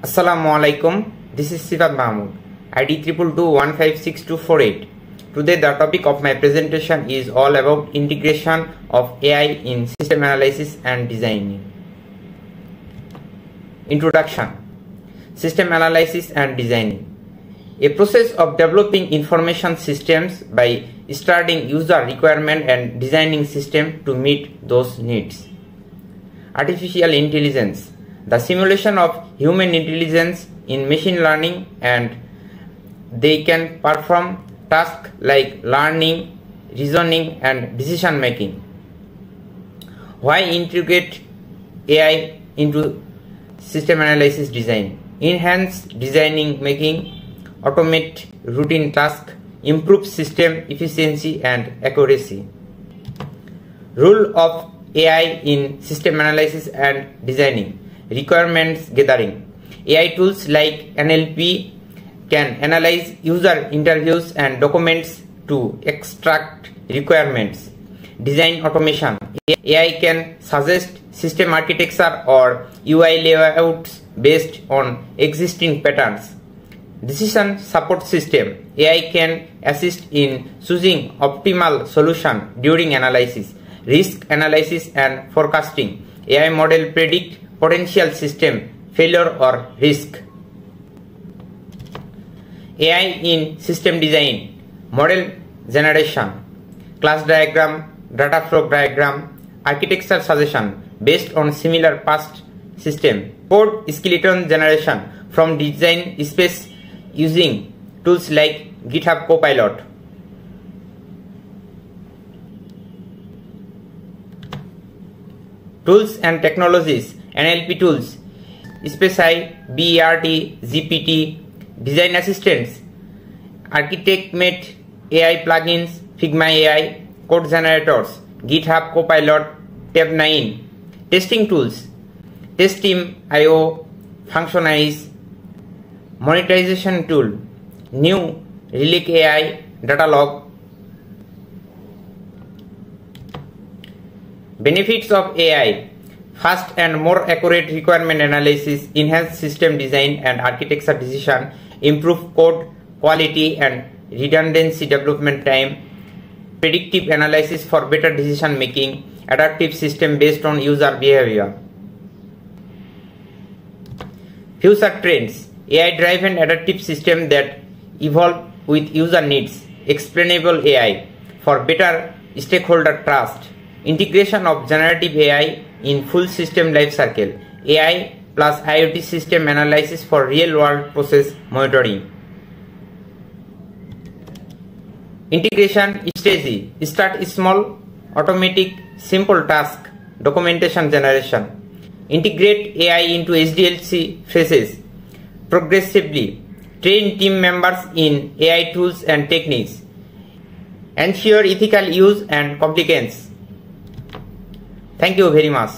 Assalamualaikum. This is Sifat Mahmood, ID 222156248. Today the topic of my presentation is all about integration of AI in system analysis and designing. Introduction. System analysis and designing. A process of developing information systems by studying user requirement and designing system to meet those needs. Artificial intelligence. The simulation of human intelligence in machine learning, and they can perform tasks like learning, reasoning and decision making. Why integrate AI into system analysis design? Enhance designing making, automate routine tasks, improve system efficiency and accuracy. Role of AI in system analysis and designing. Requirements gathering. AI tools like NLP can analyze user interviews and documents to extract requirements. Design automation. AI can suggest system architecture or UI layouts based on existing patterns. Decision support system. AI can assist in choosing optimal solution during analysis. Risk analysis and forecasting. AI model predict potential system failure or risk. AI in system design. Model generation, class diagram, data flow diagram, architecture suggestion based on similar past system. Code skeleton generation from design space using tools like GitHub Copilot. Tools and technologies. NLP tools, SpaceI, BERT, GPT, design assistants, ArchitectMate AI plugins, Figma AI, code generators, GitHub Copilot, Tab9, testing tools, Testteam.io, Functionize, monetization tool, new Relic AI, Datalog. Benefits of AI. Fast and more accurate requirement analysis, enhanced system design and architecture decision, improve code quality and redundancy development time, predictive analysis for better decision making, adaptive system based on user behavior. Future trends. AI driven adaptive system that evolve with user needs, explainable AI for better stakeholder trust, integration of generative AI in full system lifecycle, AI plus IoT system analysis for real-world process monitoring. Integration strategy. Start small, automatic, simple task, documentation generation. Integrate AI into SDLC phases. Progressively, train team members in AI tools and techniques. Ensure ethical use and compliance. Thank you very much.